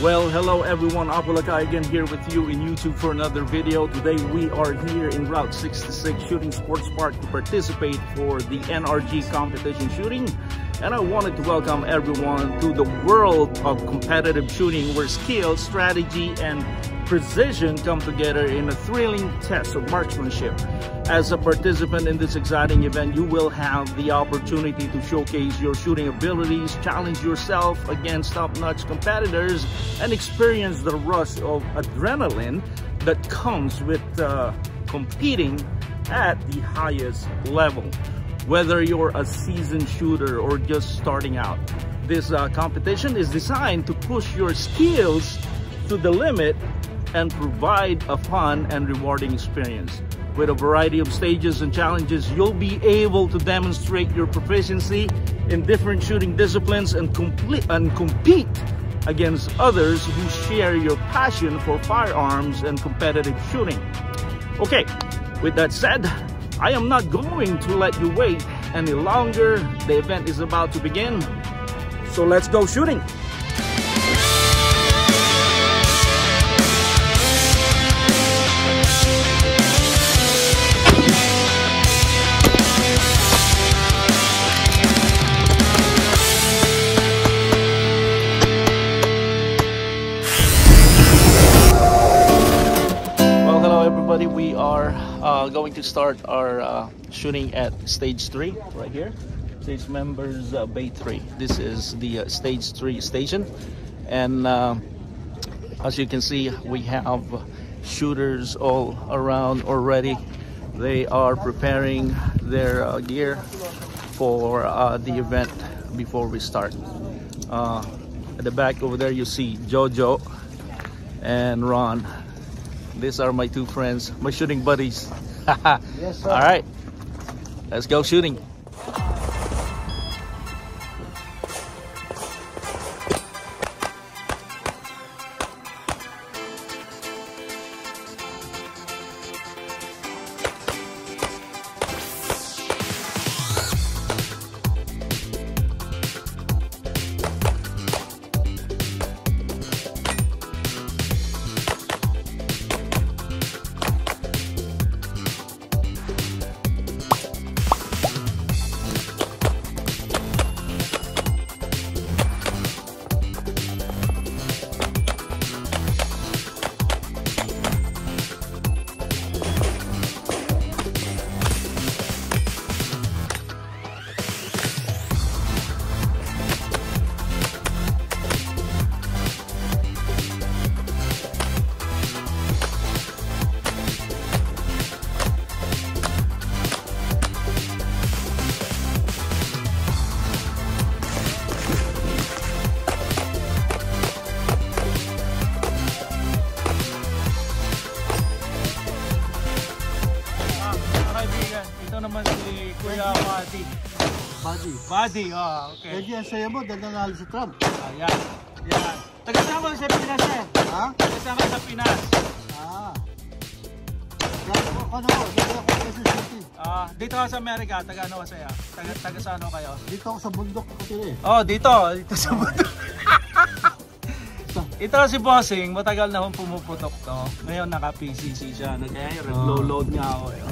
Well, hello everyone, Apolacay again here with you in YouTube for another video. Today we are here in Route 66 Shooting Sports Park to participate for the NRG competition shooting. And I wanted to welcome everyone to the world of competitive shooting where skill, strategy, and precision come together in a thrilling test of marksmanship. As a participant in this exciting event, you will have the opportunity to showcase your shooting abilities, challenge yourself against top-notch competitors, and experience the rush of adrenaline that comes with competing at the highest level. Whether you're a seasoned shooter or just starting out, this competition is designed to push your skills to the limit and provide a fun and rewarding experience. With a variety of stages and challenges, you'll be able to demonstrate your proficiency in different shooting disciplines and compete against others who share your passion for firearms and competitive shooting. Okay, with that said, I am not going to let you wait any longer. The event is about to begin, so let's go shooting. We are going to start our shooting at stage 3 right here. Stage members bay 3. This is the stage 3 station, and as you can see, we have shooters all around already. They are preparing their gear for the event before we start. At the back over there you see Jojo and Ron. These are my two friends, my shooting buddies. Yes, sir. All right, let's go shooting. Naman si Kuya Buddy, oh, okay. Kaya sa'yo mo, dahil nanalo si Trump. Yan. Taga-sama sa Pinas eh. Ha? Taga-sama sa Pinas. Ano ko? Dito ako sa City. Dito ka sa Amerika, taga-ano ka sa'yo? Taga-sano kayo? Dito ako sa bundok ko tira eh. Oh, dito sa bundok. Ito si Bossing, matagal na akong pumuputok to. Ngayon naka-PCC siya. Kaya nag-load nga ako eh.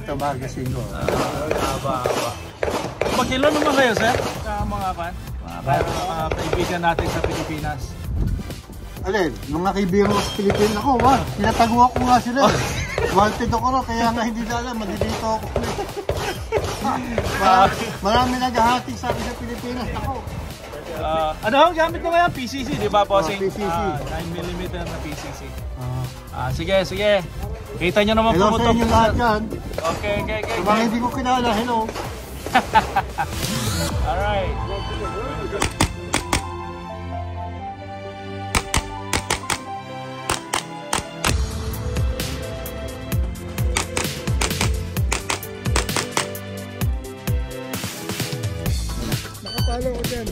Ito magazine ko. Haba. Magkilo naman kayo, sir? Sa mga kaibigan natin sa Pilipinas. Alin, mga kaibigan ko sa Pilipinas ako, tinatago ako nga sila. Wanted ako rin, kaya nga hindi na alam, madidito ako. Marami naghahating sa akin sa Pilipinas ako. Ano ang gamit mo kaya? PCC, di ba, Bossing? PCC. 9mm na PCC. Sige. Kita nyo naman hello pumutok. Hello sa inyo lahat yan. Okay. Mga hindi ko kilala, hello. Alright. Nakatalo ko dyan.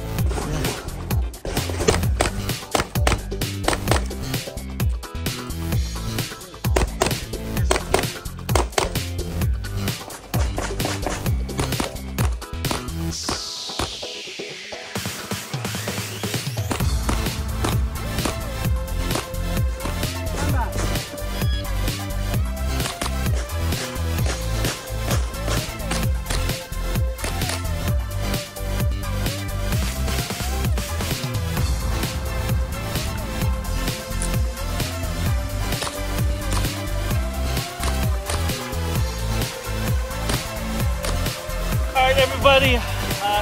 Gary,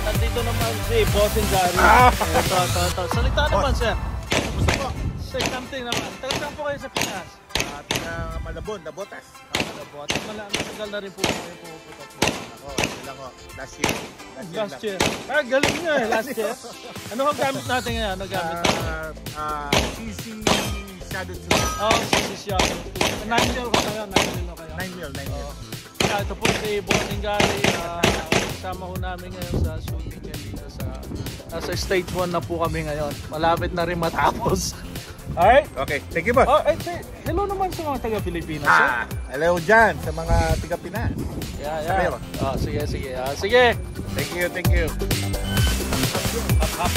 nandito naman si Bossing Gary. Ito. Salita naman, sir. Gusto po. Say something naman. Tagal po kayo sa Pinas. Malabon, Nabotas. Botas, matagal na rin po kayo puputok po. Ako, ilang ko. Last year. Last year. Galing nyo eh, last year. Ano ang gamit natin ngayon? Ano gamit natin? CC Shadow 2. Oh, si Shadow 2. 9 mil ko kayo, 9 mil ko kayo. 9 mil. Ito po si Bossing Gary. Kasama ho namin ngayon sa shooting dito sa stage 1 na po kami ngayon. Malapit na rin matapos. Alright? Okay, thank you, boss. Oh, hello naman sa mga taga-Pilipinas. Hello dyan sa mga taga-Pinas. Yeah. Oh, sige. Sige. Thank you. Hap.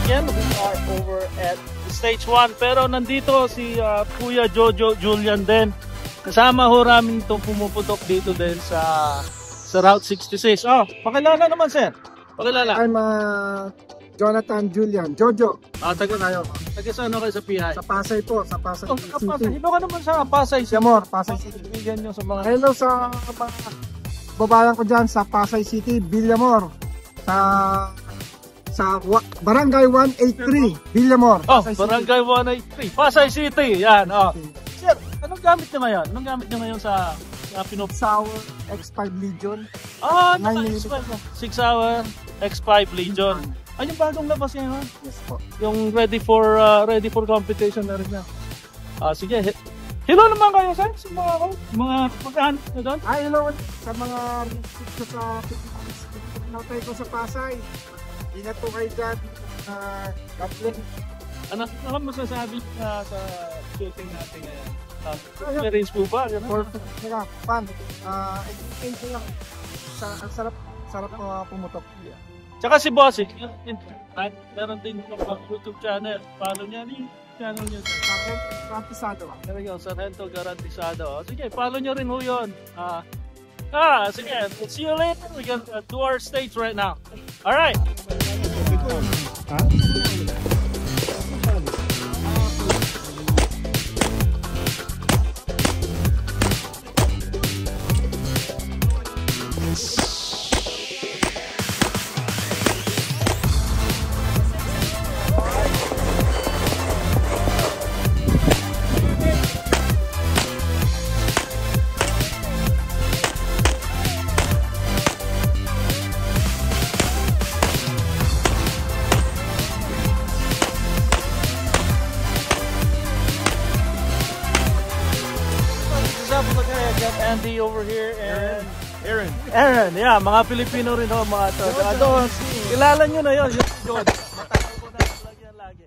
Again, we are over at stage 1 pero nandito si Kuya Jojo Julian din. Kasama ho namin itong pumuputok dito din sa Route 66. Oh, pakilala naman, sir. Pakilala. I'm Jonathan Julian. Jojo. Taga saan kayo sa PI? Sa Pasay po. Sa Pasay Pasay. City. Hello ka naman sa Pasay. Yamor, Pasay City. Bigyan nyo sa mga... Hello sa mga babayan ko dyan sa Pasay City, Villamor. Sa Barangay 183, Villamor. Barangay 183. Pasay City. Yan. Sir, anong gamit nyo ngayon? Anong gamit nyo ngayon sa Pinop? Sour X5 Legion. 6 hour X5 Legion. Ay, yung bagong labas ngayon? Yes po. Yung ready for competition na rin na. Sige. Hello naman kayo, sir. Sa mga pagkahanap nyo doon? Hello sa mga ko sa pinatay ko sa Pasay. Ingat po kayo dyan. Ano masasabi sa shooting natin ngayon? Experience po ba? Perfect. Fun. Education lang. Ang sarap pumutok. Tsaka si Bossing, meron din yung YouTube channel. Follow niya yung channel niya. Garantisado. There you go, Sargento Garantisado. Sige, follow niyo rin ho yun. Sige, we'll see you later. We can do our stage right now. Alright. Andy over here and Aaron, yeah, mga Pilipino rin ho, mga doon. Kilala nyo na yun. Matagal ko na lagi yan lagi.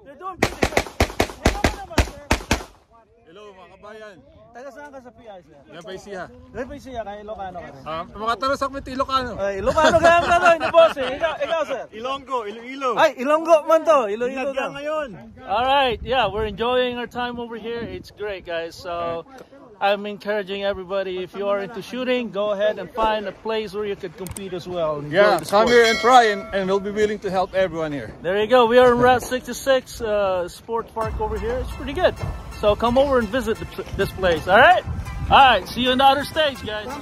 They're doing pretty good. Hello naman, sir. Hello mga kabayan. Taga saan ka sa PI, sir? Yan pa siya. Yan pa siya, kaya Ilocano ka rin. Mga tarasak may Ilocano. Ilocano kaya ang gano'n ni boss eh. Ikaw, sir? Ilonggo, Iloilo. Ay, Ilonggo man to. Iloilo Ilagyan to. ngayon. Alright, yeah, we're enjoying our time over here. It's great, guys. So, I'm encouraging everybody, if you are into shooting, go ahead and find a place where you can compete as well. Yeah, come here and try and we'll be willing to help everyone here. There you go. We are in Route 66 Sports Park over here. It's pretty good. So come over and visit this place, alright? Alright, see you on the other stage, guys.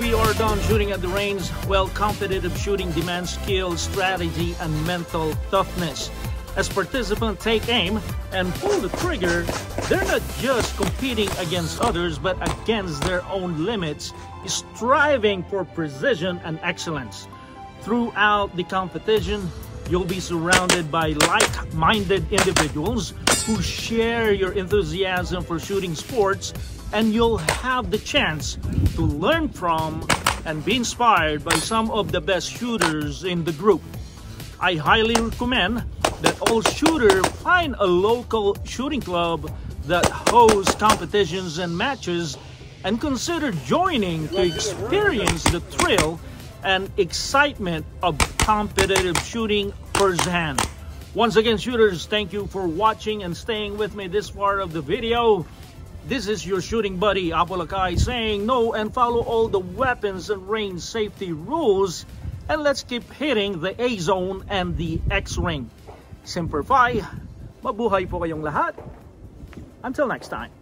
we are done shooting at the range, well, competitive shooting demands skill, strategy, and mental toughness. As participants take aim and pull the trigger, they're not just competing against others, but against their own limits, striving for precision and excellence. Throughout the competition, you'll be surrounded by like-minded individuals who share your enthusiasm for shooting sports, and you'll have the chance to learn from and be inspired by some of the best shooters in the group. I highly recommend that all shooters find a local shooting club that hosts competitions and matches and consider joining to experience the thrill and excitement of competitive shooting firsthand. Once again, shooters, thank you for watching and staying with me this far of the video. This is your shooting buddy, Apo Lakay, saying know and follow all the weapons and range safety rules, and let's keep hitting the A zone and the X ring. Semper Fi, mabuhay po kayong lahat. Until next time.